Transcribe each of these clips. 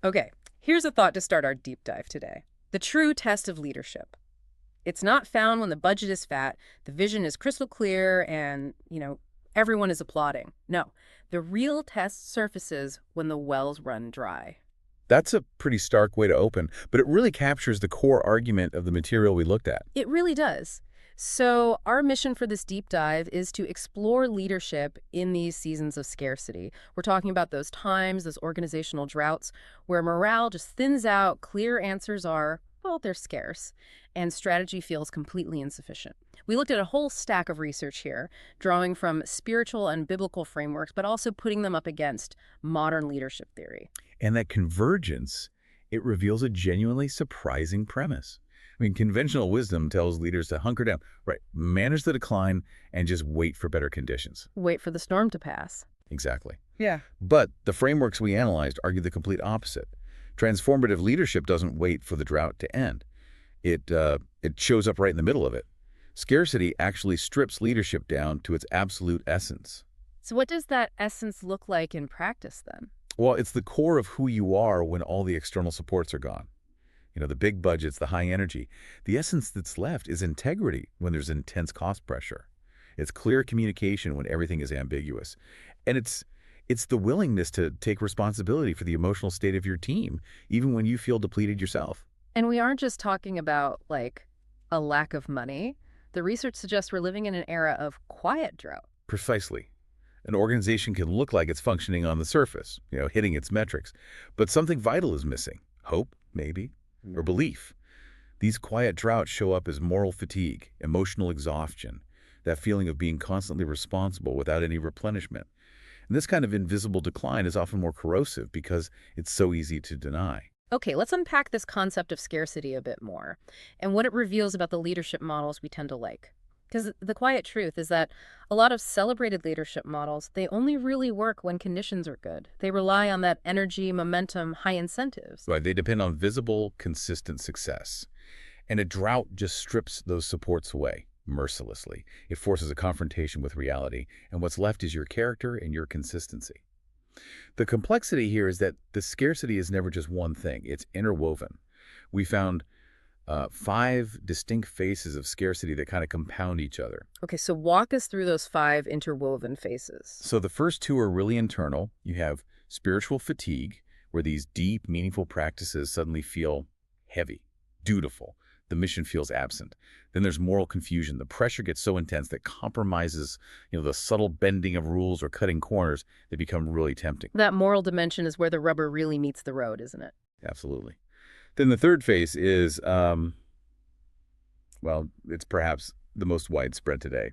Okay, here's a thought to start our deep dive today. The true test of leadership. It's not found when the budget is fat, the vision is crystal clear, and, everyone is applauding. No, the real test surfaces when the wells run dry. That's a pretty stark way to open, but it really captures the core argument of the material we looked at. It really does. So, our mission for this deep dive is to explore leadership in these seasons of scarcity. We're talking about those times, those organizational droughts, where morale just thins out, clear answers are, well, they're scarce, and strategy feels completely insufficient. We looked at a whole stack of research here, drawing from spiritual and biblical frameworks, but also putting them up against modern leadership theory. And that convergence, it reveals a genuinely surprising premise. I mean, conventional wisdom tells leaders to hunker down, right, manage the decline, and just wait for better conditions. Wait for the storm to pass. Exactly. Yeah. But the frameworks we analyzed argue the complete opposite. Transformative leadership doesn't wait for the drought to end. It shows up right in the middle of it. Scarcity actually strips leadership down to its absolute essence. So what does that essence look like in practice then? Well, it's the core of who you are when all the external supports are gone. The big budgets, the high energy. The essence that's left is integrity when there's intense cost pressure. It's clear communication when everything is ambiguous. And it's the willingness to take responsibility for the emotional state of your team, even when you feel depleted yourself. And we aren't just talking about, a lack of money. The research suggests we're living in an era of quiet drought. Precisely. An organization can look like it's functioning on the surface, hitting its metrics, but something vital is missing. Hope, maybe, or belief. These quiet droughts show up as moral fatigue, emotional exhaustion, that feeling of being constantly responsible without any replenishment. And this kind of invisible decline is often more corrosive because it's so easy to deny. Okay, let's unpack this concept of scarcity a bit more and what it reveals about the leadership models we tend to like. Because the quiet truth is that a lot of celebrated leadership models, they only really work when conditions are good. They rely on that energy, momentum, high incentives. Right, they depend on visible, consistent success. And a drought just strips those supports away mercilessly. It forces a confrontation with reality, and what's left is your character and your consistency. The complexity here is that the scarcity is never just one thing. It's interwoven. We found 5 distinct phases of scarcity that kind of compound each other. Okay, so walk us through those 5 interwoven phases. So the first 2 are really internal. You have spiritual fatigue, where these deep, meaningful practices suddenly feel heavy, dutiful. The mission feels absent. Then there's moral confusion. The pressure gets so intense that compromises, the subtle bending of rules or cutting corners, they become really tempting. That moral dimension is where the rubber really meets the road, isn't it? Absolutely. Then the third phase is, it's perhaps the most widespread today.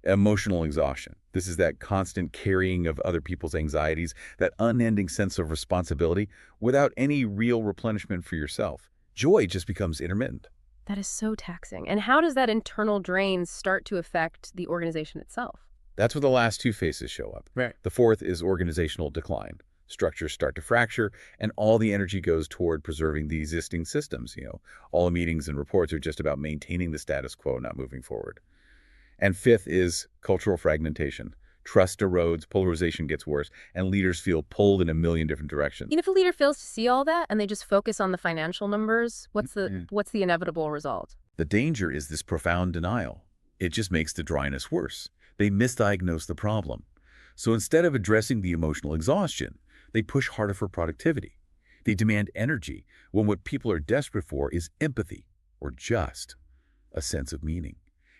Emotional exhaustion. This is that constant carrying of other people's anxieties, that unending sense of responsibility without any real replenishment for yourself. Joy just becomes intermittent. That is so taxing. And how does that internal drain start to affect the organization itself? That's where the last 2 phases show up. Right. The fourth is organizational decline. Structures start to fracture, and all the energy goes toward preserving the existing systems. All the meetings and reports are just about maintaining the status quo, not moving forward. And fifth is cultural fragmentation. Trust erodes, polarization gets worse, and leaders feel pulled in a million different directions. If a leader fails to see all that and they just focus on the financial numbers, what's the inevitable result? The danger is this profound denial. It just makes the dryness worse. They misdiagnose the problem. So instead of addressing the emotional exhaustion, they push harder for productivity. They demand energy when what people are desperate for is empathy or just a sense of meaning.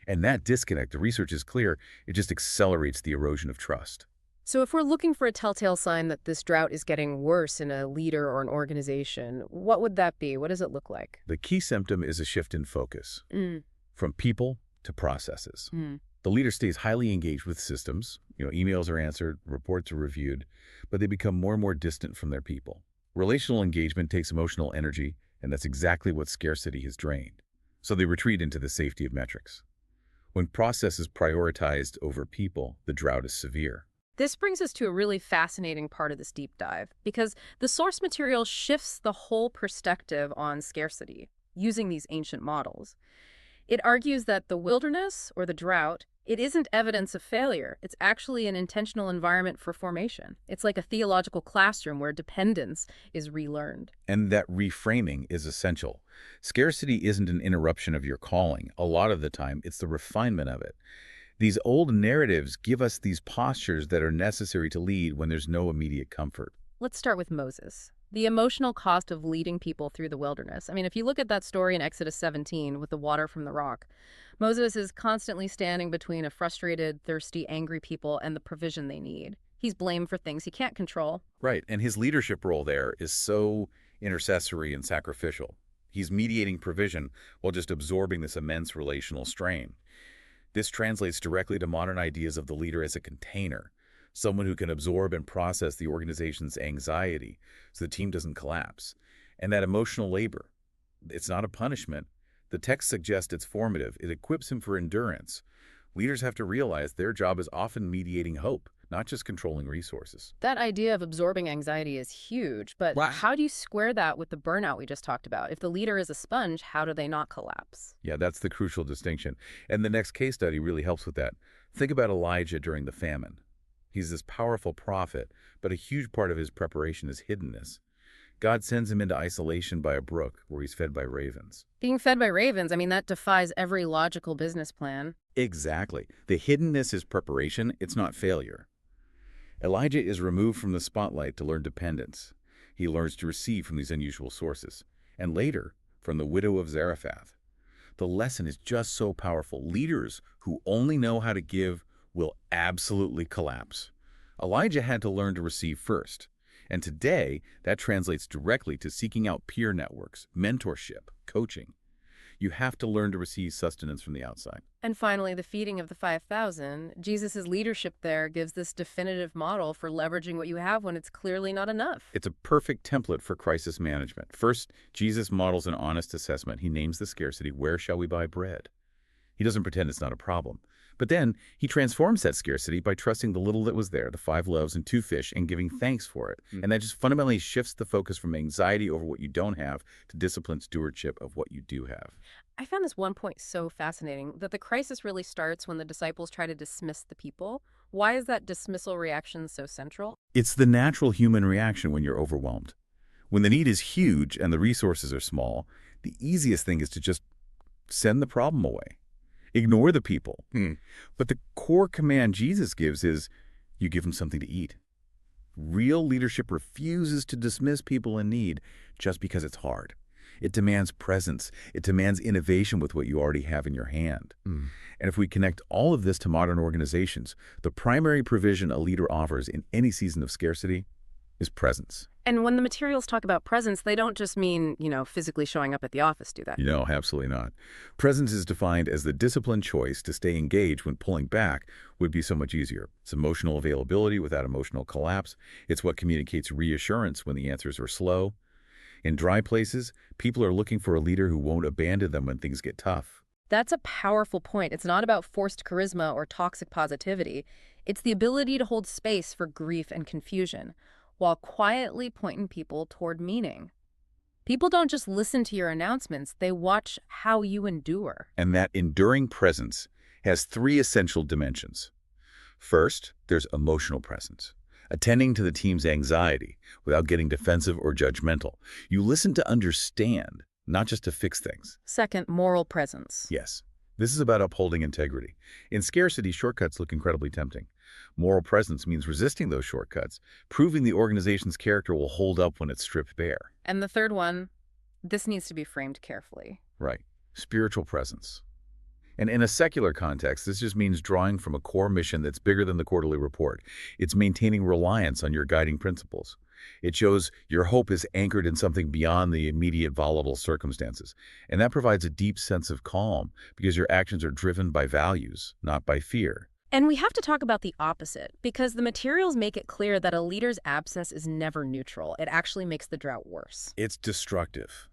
And that disconnect, the research is clear, it just accelerates the erosion of trust. So if we're looking for a telltale sign that this drought is getting worse in a leader or an organization, what would that be? What does it look like? The key symptom is a shift in focus from people to processes. The leader stays highly engaged with systems. Emails are answered, reports are reviewed, but they become more and more distant from their people. Relational engagement takes emotional energy, and that's exactly what scarcity has drained. So they retreat into the safety of metrics. When process is prioritized over people, the drought is severe. This brings us to a really fascinating part of this deep dive, because the source material shifts the whole perspective on scarcity using these ancient models. It argues that the wilderness, or the drought, It isn't evidence of failure. It's actually an intentional environment for formation. It's like a theological classroom where dependence is relearned. And that reframing is essential. Scarcity isn't an interruption of your calling. A lot of the time, it's the refinement of it. These old narratives give us these postures that are necessary to lead when there's no immediate comfort. Let's start with Moses. The emotional cost of leading people through the wilderness. I mean, if you look at that story in Exodus 17 with the water from the rock, Moses is constantly standing between a frustrated, thirsty, angry people and the provision they need. He's blamed for things he can't control. Right, and his leadership role there is so intercessory and sacrificial. He's mediating provision while just absorbing this immense relational strain. This translates directly to modern ideas of the leader as a container, someone who can absorb and process the organization's anxiety so the team doesn't collapse. And that emotional labor, it's not a punishment. The text suggests it's formative. It equips him for endurance. Leaders have to realize their job is often mediating hope, not just controlling resources. That idea of absorbing anxiety is huge, but Right. how do you square that with the burnout we just talked about? If the leader is a sponge, how do they not collapse? Yeah, that's the crucial distinction. And the next case study really helps with that. Think about Elijah during the famine. He's this powerful prophet, but a huge part of his preparation is hiddenness. God sends him into isolation by a brook where he's fed by ravens. Being fed by ravens, I mean, that defies every logical business plan. Exactly. The hiddenness is preparation, it's not failure. Elijah is removed from the spotlight to learn dependence. He learns to receive from these unusual sources. And later, from the widow of Zarephath. The lesson is just so powerful. Leaders who only know how to give will absolutely collapse. Elijah had to learn to receive first. And today, that translates directly to seeking out peer networks, mentorship, coaching. You have to learn to receive sustenance from the outside. And finally, the feeding of the 5,000. Jesus' leadership there gives this definitive model for leveraging what you have when it's clearly not enough. It's a perfect template for crisis management. First, Jesus models an honest assessment. He names the scarcity, where shall we buy bread? He doesn't pretend it's not a problem. But then he transforms that scarcity by trusting the little that was there, the 5 loaves and 2 fish, and giving thanks for it. And that just fundamentally shifts the focus from anxiety over what you don't have to disciplined stewardship of what you do have. I found this one point so fascinating, that the crisis really starts when the disciples try to dismiss the people. Why is that dismissal reaction so central? It's the natural human reaction when you're overwhelmed. When the need is huge and the resources are small, the easiest thing is to just send the problem away. Ignore the people. But the core command Jesus gives is, you give them something to eat. Real leadership refuses to dismiss people in need just because it's hard. It demands presence. It demands innovation with what you already have in your hand. And if we connect all of this to modern organizations, the primary provision a leader offers in any season of scarcity is presence. And when the materials talk about presence, they don't just mean, physically showing up at the office, do they? No, absolutely not. Presence is defined as the disciplined choice to stay engaged when pulling back would be so much easier. It's emotional availability without emotional collapse. It's what communicates reassurance when the answers are slow. In dry places, people are looking for a leader who won't abandon them when things get tough. That's a powerful point. It's not about forced charisma or toxic positivity. It's the ability to hold space for grief and confusion, while quietly pointing people toward meaning. People don't just listen to your announcements, they watch how you endure. And that enduring presence has 3 essential dimensions. First, there's emotional presence, attending to the team's anxiety without getting defensive or judgmental. You listen to understand, not just to fix things. Second, moral presence. Yes, this is about upholding integrity. In scarcity, shortcuts look incredibly tempting. Moral presence means resisting those shortcuts, proving the organization's character will hold up when it's stripped bare. And the third one, this needs to be framed carefully. Right. Spiritual presence. And in a secular context, this just means drawing from a core mission that's bigger than the quarterly report. It's maintaining reliance on your guiding principles. It shows your hope is anchored in something beyond the immediate volatile circumstances. And that provides a deep sense of calm because your actions are driven by values, not by fear. And we have to talk about the opposite, because the materials make it clear that a leader's absence is never neutral. It actually makes the drought worse. It's destructive.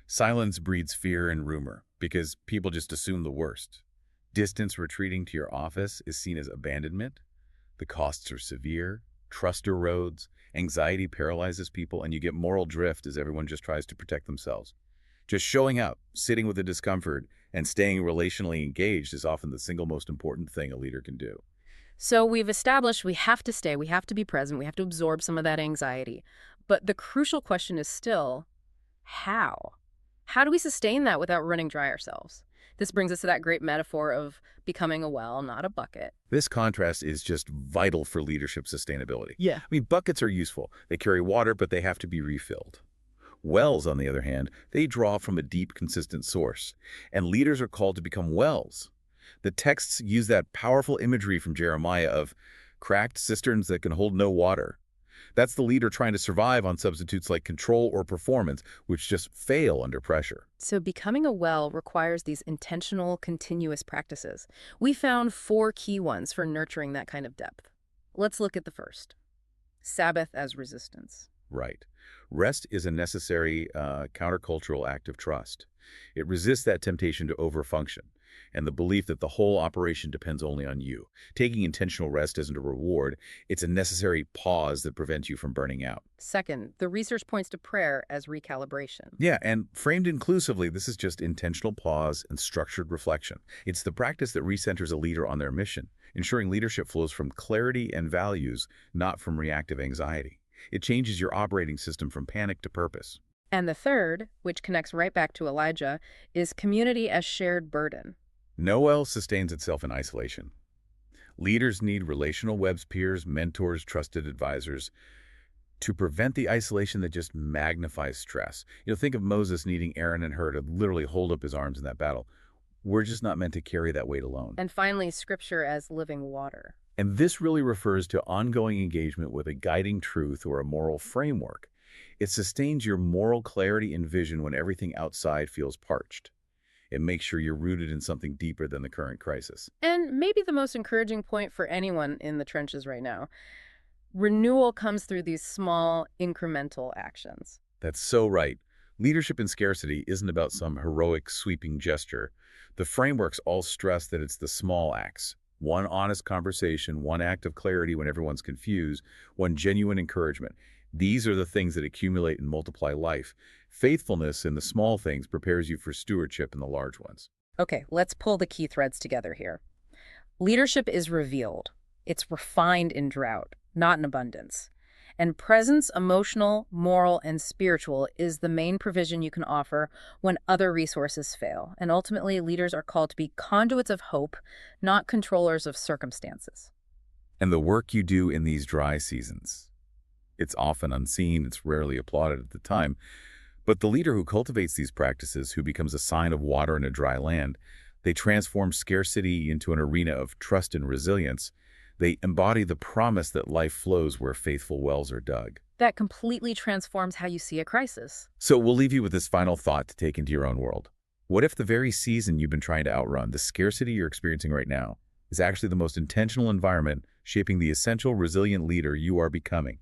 Silence breeds fear and rumor because people just assume the worst. Distance retreating to your office is seen as abandonment. The costs are severe. Trust erodes. Anxiety paralyzes people, and you get moral drift as everyone just tries to protect themselves. Just showing up, sitting with the discomfort, and staying relationally engaged is often the single most important thing a leader can do. So we've established we have to stay, we have to be present, we have to absorb some of that anxiety. But the crucial question is still, how? How do we sustain that without running dry ourselves? This brings us to that great metaphor of becoming a well, not a bucket. This contrast is just vital for leadership sustainability. Yeah. I mean, buckets are useful. They carry water, but they have to be refilled. Wells, on the other hand, they draw from a deep, consistent source. And leaders are called to become wells. The texts use that powerful imagery from Jeremiah of cracked cisterns that can hold no water. That's the leader trying to survive on substitutes like control or performance, which just fail under pressure. So becoming a well requires these intentional, continuous practices. We found 4 key ones for nurturing that kind of depth. Let's look at the first. Sabbath as resistance. Right. Rest is a necessary countercultural act of trust. It resists that temptation to overfunction and the belief that the whole operation depends only on you. Taking intentional rest isn't a reward. It's a necessary pause that prevents you from burning out. Second, the research points to prayer as recalibration. Yeah, and framed inclusively, this is just intentional pause and structured reflection. It's the practice that recenters a leader on their mission, ensuring leadership flows from clarity and values, not from reactive anxiety. It changes your operating system from panic to purpose. And the third, which connects right back to Elijah, is community as shared burden. No well sustains itself in isolation. Leaders need relational webs, peers, mentors, trusted advisors to prevent the isolation that just magnifies stress. Think of Moses needing Aaron and Hur to literally hold up his arms in that battle. We're just not meant to carry that weight alone. And finally, scripture as living water. And this really refers to ongoing engagement with a guiding truth or a moral framework. It sustains your moral clarity and vision when everything outside feels parched. It makes sure you're rooted in something deeper than the current crisis. And maybe the most encouraging point for anyone in the trenches right now, renewal comes through these small, incremental actions. That's so right. Leadership in scarcity isn't about some heroic, sweeping gesture. The frameworks all stress that it's the small acts. One honest conversation, one act of clarity when everyone's confused, one genuine encouragement. These are the things that accumulate and multiply life. Faithfulness in the small things prepares you for stewardship in the large ones. Okay, let's pull the key threads together here. Leadership is revealed. It's refined in drought, not in abundance. And presence, emotional, moral, and spiritual, is the main provision you can offer when other resources fail. And ultimately, leaders are called to be conduits of hope, not controllers of circumstances. And the work you do in these dry seasons. It's often unseen, it's rarely applauded at the time. But the leader who cultivates these practices, who becomes a sign of water in a dry land, they transform scarcity into an arena of trust and resilience. They embody the promise that life flows where faithful wells are dug. That completely transforms how you see a crisis. So we'll leave you with this final thought to take into your own world. What if the very season you've been trying to outrun, the scarcity you're experiencing right now, is actually the most intentional environment shaping the essential resilient leader you are becoming?